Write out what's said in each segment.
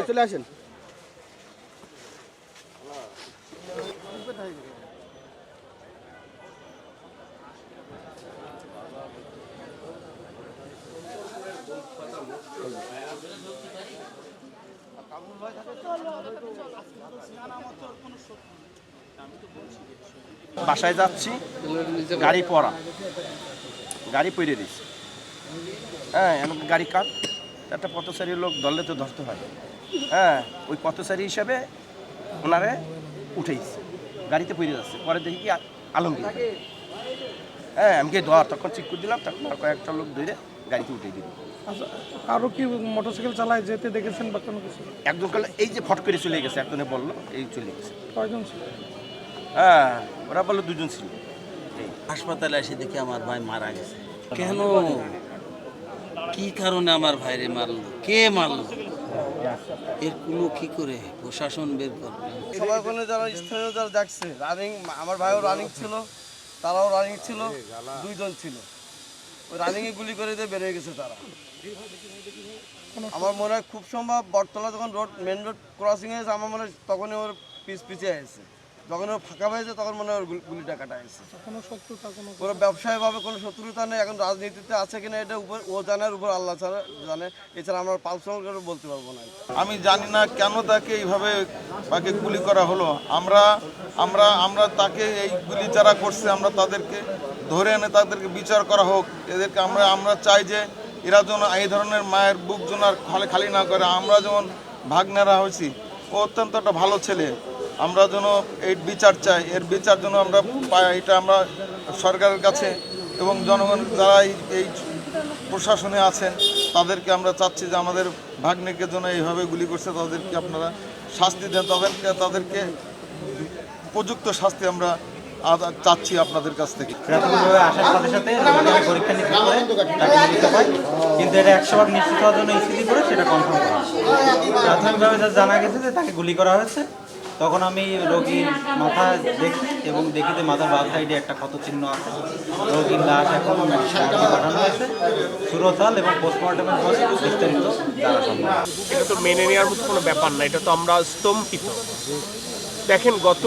চলে আসেন। বাসায় যাচ্ছি, গাড়ি পড়া, গাড়ি পড়ে দিচ্ছে। হ্যাঁ, এমন গাড়ি কাট, একটা পথচারী লোক ধরলে তো ধরতে হয়। হ্যাঁ, ওই পথচারী হিসাবে ওনারে উঠেইছে, গাড়িতে পড়ে যাচ্ছে। পরে দেখি কি আলমগীর। হ্যাঁ, আমি কি ধর, তখন চিক করে দিলাম, তখন আর কয়েকটা লোক ধরে গাড়িতে উঠে দিল। আচ্ছা, আরও কি মোটরসাইকেল চালায় যেতে দেখেছেন বা কোনো কিছু? একজন কালে এই যে ফট করে চলে গেছে, একজনে বললো এই চলে গেছে। কয়জন ছিল? হ্যাঁ, ওরা বললো 2 জন ছিল। হাসপাতালে এসে দেখি আমার ভাই মারা গেছে। কেন, কি কারণে আমার ভাইরে মারলো, কে মারলো, এর কোনো কি করে প্রশাসন বের করবে? সবাই কোনো যারা স্থানীয় যারা দেখছে, রানিং, আমার ভাইও রানিং ছিল, তারাও রানিং ছিল, 2 জন ছিল। ওই রানিংয়ে গুলি করে দিয়ে বেরিয়ে গেছে তারা। আমার মনে হয় খুব সম্ভব বটতলা যখন মেন রোড ক্রসিং হয়েছে, আমার মনে হয় তখনই ওর পিছিয়ে এসেছে। যখন ওর ফাঁকা হয়েছে তখন মনে হয় ওর গুলিটা কাটা গেছে। কোনো শত্রুতা, কোনো ব্যবসায়ীভাবে কোনো শত্রুতা নেই। এখন রাজনীতিতে আছে কিনা এটা উপর ও জানার উপর আল্লাহ ছাড়া জানে, এছাড়া আমরা পার্সোনাল করে বলতে পারবো না। আমি জানি না কেন তাকে এইভাবে তাকে গুলি করা হলো। আমরা আমরা আমরা তাকে এই গুলি যারা করছে আমরা তাদেরকে ধরে এনে তাদেরকে বিচার করা হোক। এদেরকে আমরা চাই যে এরা যেন এই ধরনের মায়ের বুক যেন আর খালি না করে। আমরা যেমন ভাগ্নেরা হয়েছি, ও অত্যন্ত একটা ভালো ছেলে, আমরা যেন এই বিচার চাই। এর বিচার যেন আমরা পাই, এটা আমরা সরকারের কাছে এবং জনগণ যারা এই প্রশাসনে আছেন তাদেরকে আমরা চাচ্ছি যে আমাদের ভাগ্নেকে যেন এইভাবে গুলি করছে তাদেরকে আপনারা শাস্তি দেন, তাদেরকে উপযুক্ত শাস্তি আমরা চাচ্ছি আপনাদের কাছ থেকে। প্রাথমিকভাবে আসার সাথে সাথে পরীক্ষা নিরীক্ষা করে তাকে নিতে হয়, কিন্তু এটা 100% নিশ্চিত হওয়ার জন্য ইসিজি করে সেটা কনফার্ম করা। প্রাথমিকভাবে যা জানা গেছে যে তাকে গুলি করা হয়েছে। তখন আমি রোগীর মাথা দেখি এবং দেখি যে মাথার বাম সাইডে একটা ক্ষত চিহ্ন আছে। রোগীর লাশ এখন পাঠানো হয়েছে সুরতাল এবং পোস্টমর্টমের পরে বিস্তারিত জানা সম্ভব। এটা তো মেনে নেওয়ার মতো কোনো ব্যাপার না, এটা তো আমরা স্তম্ভিত। দেখেন, গত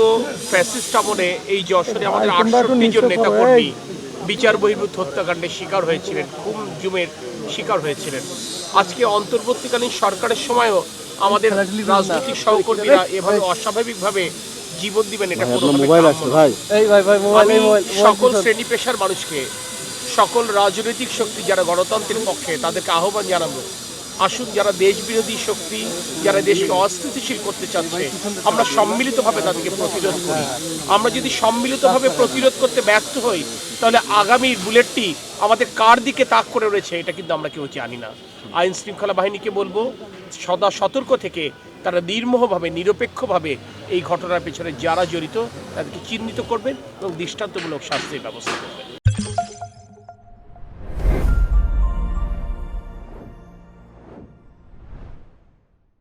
ফ্যাসিস্ট আমলে এই যশোরে আমাদের 68 জন নেতাকর্মী বিচার বহির্ভূত হত্যাকাণ্ডের শিকার হয়েছিলেন, খুন জুমের শিকার হয়েছিলেন। আজকে অন্তর্বর্তীকালীন সরকারের সময়ও আমাদের রাজনৈতিক সহকর্মীরা এভাবে অস্বাভাবিকভাবে জীবন দিবেন, এটা সকল শ্রেণী পেশার মানুষকে, সকল রাজনৈতিক শক্তি যারা গণতন্ত্রের পক্ষে, তাদেরকে আহ্বান জানাবো, আসুন যারা দেশ বিরোধী শক্তি, যারা দেশকে অস্থিতিশীল করতে চাচ্ছে, আমরা সম্মিলিতভাবে তাদেরকে প্রতিরোধ করি। আমরা যদি সম্মিলিতভাবে প্রতিরোধ করতে ব্যর্থ হই, তাহলে আগামীর বুলেটটি আমাদের কার দিকে তাক করে রয়েছে এটা কিন্তু আমরা কেউ জানি না। আইন শৃঙ্খলা বাহিনীকে বলবো সদা সতর্ক থেকে তারা নির্মোহভাবে, নিরপেক্ষভাবে এই ঘটনার পেছনে যারা জড়িত তাদেরকে চিহ্নিত করবেন এবং দৃষ্টান্তমূলক শাস্তির ব্যবস্থা করবেন।